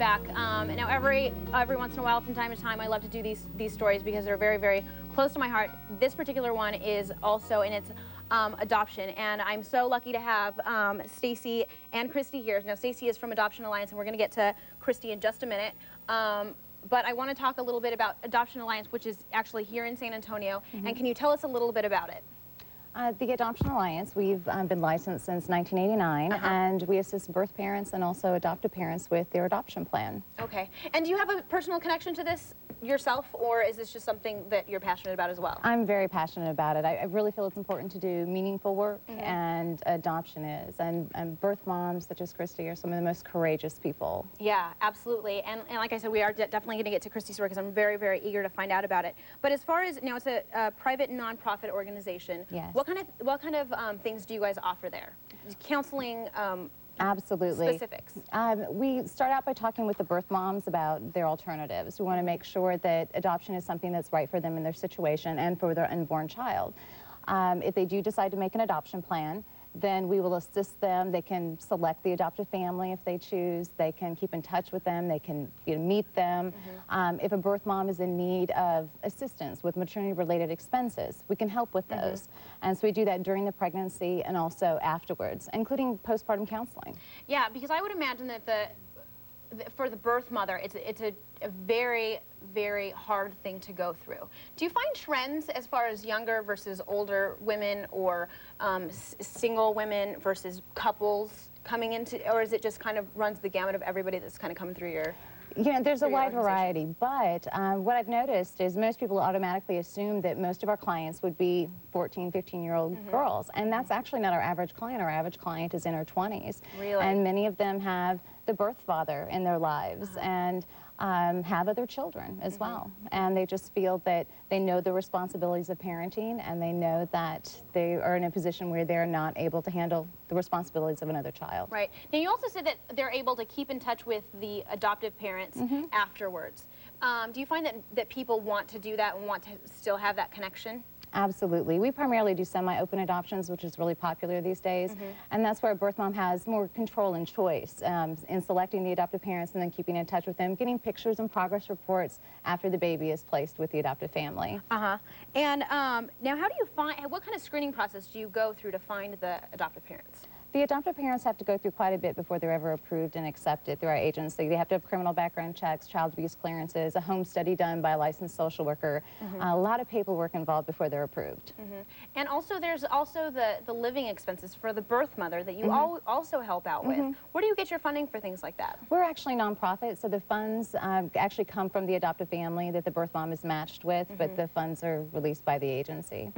Back. And now every once in a while, from time to time, I love to do these stories because they're very, very close to my heart. This particular one is also in its adoption, and I'm so lucky to have Stacy and Christy here. Now, Stacy is from Adoption Alliance, and we're going to get to Christy in just a minute. But I want to talk a little bit about Adoption Alliance, which is actually here in San Antonio. And can you tell us a little bit about it? The Adoption Alliance, we've been licensed since 1989, and we assist birth parents and also adoptive parents with their adoption plan. Okay. And do you have a personal connection to this yourself, or is this just something that you're passionate about as well? I'm very passionate about it. I really feel it's important to do meaningful work, and adoption is. And birth moms, such as Christy, are some of the most courageous people. Yeah, absolutely. And like I said, we are definitely going to get to Christy's story because I'm very, very eager to find out about it. But as far as, you know, it's a private nonprofit organization. Yes. What kind of things do you guys offer there? Counseling, Absolutely. specifics. We start out by talking with the birth moms about their alternatives. We want to make sure that adoption is something that's right for them in their situation and for their unborn child. If they do decide to make an adoption plan, then we will assist them. They can select the adoptive family if they choose. They can keep in touch with them. They can meet them. If a birth mom is in need of assistance with maternity-related expenses, we can help with those. And so we do that during the pregnancy and also afterwards, including postpartum counseling. Yeah, because I would imagine that for the birth mother, it's a very, very hard thing to go through. Do you find trends as far as younger versus older women, or single women versus couples coming into, or is it just kind of runs the gamut of everybody that's kind of coming through your... You know, there's a wide variety, but what I've noticed is most people automatically assume that most of our clients would be 14, 15-year-old girls, and that's actually not our average client. Our average client is in her 20s. Really? And many of them have the birth father in their lives and have other children as well. And they just feel that they know the responsibilities of parenting, and they know that they are in a position where they're not able to handle the responsibilities of another child. Right. Now, you also said that they're able to keep in touch with the adoptive parents afterwards. Do you find that people want to do that and want to still have that connection? Absolutely. We primarily do semi-open adoptions, which is really popular these days, and that's where a birth mom has more control and choice in selecting the adoptive parents and then keeping in touch with them, getting pictures and progress reports after the baby is placed with the adoptive family. And now, how do you find, what kind of screening process do you go through to find the adoptive parents? The adoptive parents have to go through quite a bit before they're ever approved and accepted through our agency. They have to have criminal background checks, child abuse clearances, a home study done by a licensed social worker, a lot of paperwork involved before they're approved. And also, there's also the living expenses for the birth mother that you also help out with. Where do you get your funding for things like that? We're actually nonprofit, so the funds actually come from the adoptive family that the birth mom is matched with, but the funds are released by the agency.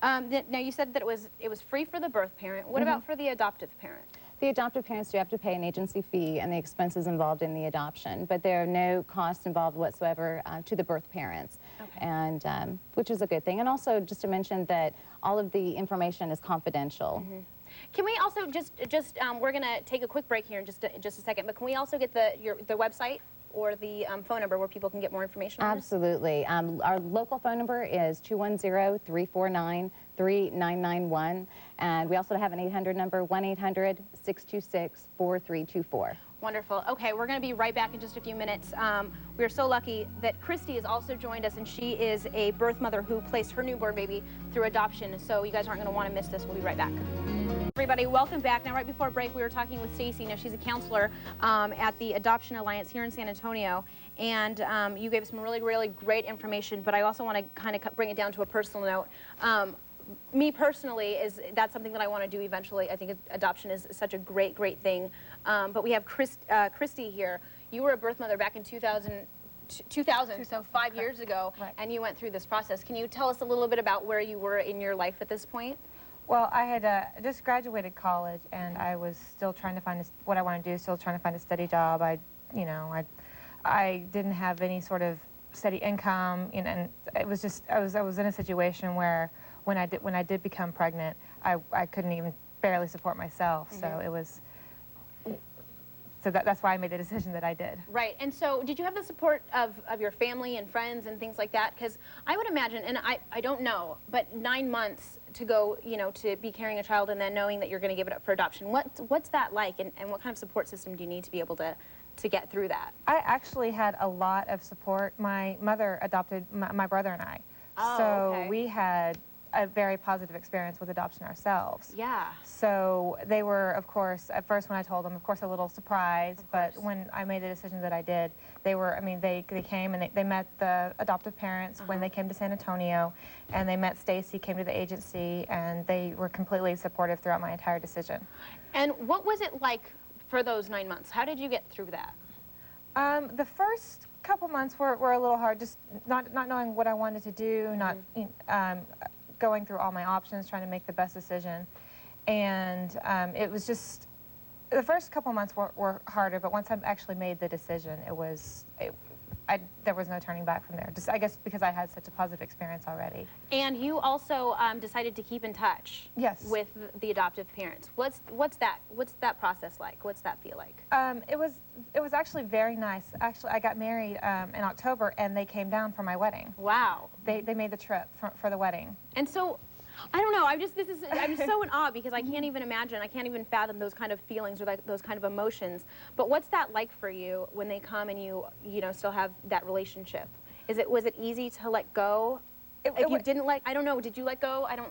Now, you said that it was free for the birth parent. What about for the adoptive parent? The adoptive parents do have to pay an agency fee and the expenses involved in the adoption, but there are no costs involved whatsoever to the birth parents, and which is a good thing. And also, just to mention that all of the information is confidential. Can we also we're going to take a quick break here in just a second, but can we also get the website or the phone number where people can get more information on this? Absolutely. Our local phone number is 210-349-3991, and we also have an 800 number, 1-800-626-4324. Wonderful. Okay, we're going to be right back in just a few minutes. We're so lucky that Christy has also joined us, and she is a birth mother who placed her newborn baby through adoption, so you guys aren't going to want to miss this. We'll be right back. Everybody, welcome back. Now, right before break, we were talking with Stacy. Now, she's a counselor at the Adoption Alliance here in San Antonio, and you gave us some really, really great information, but I also want to kind of bring it down to a personal note. Me personally, that's something that I want to do eventually. I think adoption is such a great, great thing. But we have Christy here. You were a birth mother back in 2000, so 5 years ago, and you went through this process. Can you tell us a little bit about where you were in your life at this point? Well, I had just graduated college, and I was still trying to find what I want to do, still trying to find a steady job. I didn't have any sort of steady income, and it was just, I was in a situation where when I did become pregnant, I couldn't even barely support myself. So it was, that's why I made the decision that I did. Right. And so did you have the support of your family and friends and things like that? Because I would imagine, and I don't know, but 9 months to go, to be carrying a child and then knowing that you're going to give it up for adoption, what's that like, and what kind of support system do you need to be able to to get through that? I actually had a lot of support. My mother adopted my brother and I. Oh, so okay. we had a very positive experience with adoption ourselves. Yeah. So they were, of course, at first when I told them, of course, a little surprised. But when I made the decision that I did, they were, I mean, they came and they met the adoptive parents when they came to San Antonio, and they met Stacy, came to the agency, and they were completely supportive throughout my entire decision. And what was it like for those 9 months? How did you get through that? The first couple months were a little hard, just not knowing what I wanted to do, not going through all my options, trying to make the best decision. And it was just, the first couple months were harder, but once I actually made the decision, there was no turning back from there. Just, I guess, because I had such a positive experience already. And you also decided to keep in touch with the adoptive parents. What's that process like? What's that feel like? It was actually very nice. Actually, I got married in October, and they came down for my wedding. Wow. They made the trip for the wedding. And so, I don't know, I'm so in awe because I can't even imagine, I can't even fathom those kind of feelings or those kind of emotions. But what's that like for you when they come and you still have that relationship? Was it easy to let go? If you didn't I don't know, did you let go? I don't,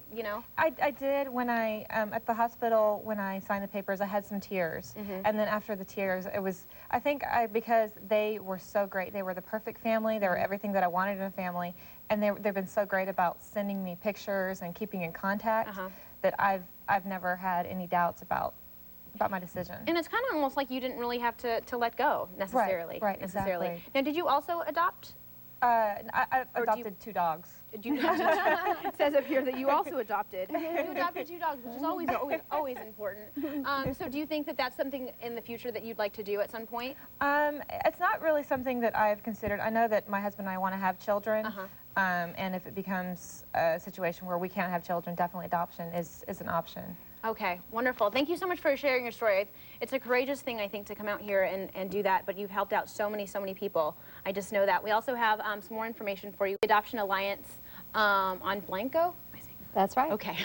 I did when I, at the hospital, when I signed the papers, I had some tears. And then after the tears, it was, I think because they were so great. They were the perfect family. They were everything that I wanted in a family. And they've been so great about sending me pictures and keeping in contact that I've never had any doubts about my decision. And it's kind of almost like you didn't really have to let go necessarily. Right, exactly. Now, did you also adopt? I adopted 2 dogs. It says up here that you also adopted. You adopted 2 dogs, which is always important. So do you think that that's something in the future that you'd like to do at some point? It's not really something that I've considered. I know that my husband and I want to have children, and if it becomes a situation where we can't have children, definitely adoption is an option. Okay, wonderful. Thank you so much for sharing your story. It's a courageous thing, I think, to come out here and do that, but you've helped out so many people. I just know that. We also have some more information for you. Adoption Alliance on Blanco. That's right. Okay.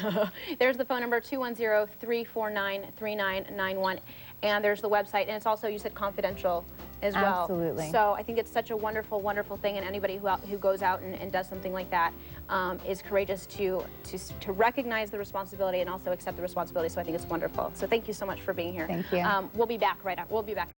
There's the phone number, 210-349-3991. And there's the website. And it's also, you said, confidential as well. Absolutely. So I think it's such a wonderful, wonderful thing. And anybody who goes out and does something like that is courageous to recognize the responsibility and also accept the responsibility. So I think it's wonderful. So thank you so much for being here. Thank you. We'll be back right after. We'll be back.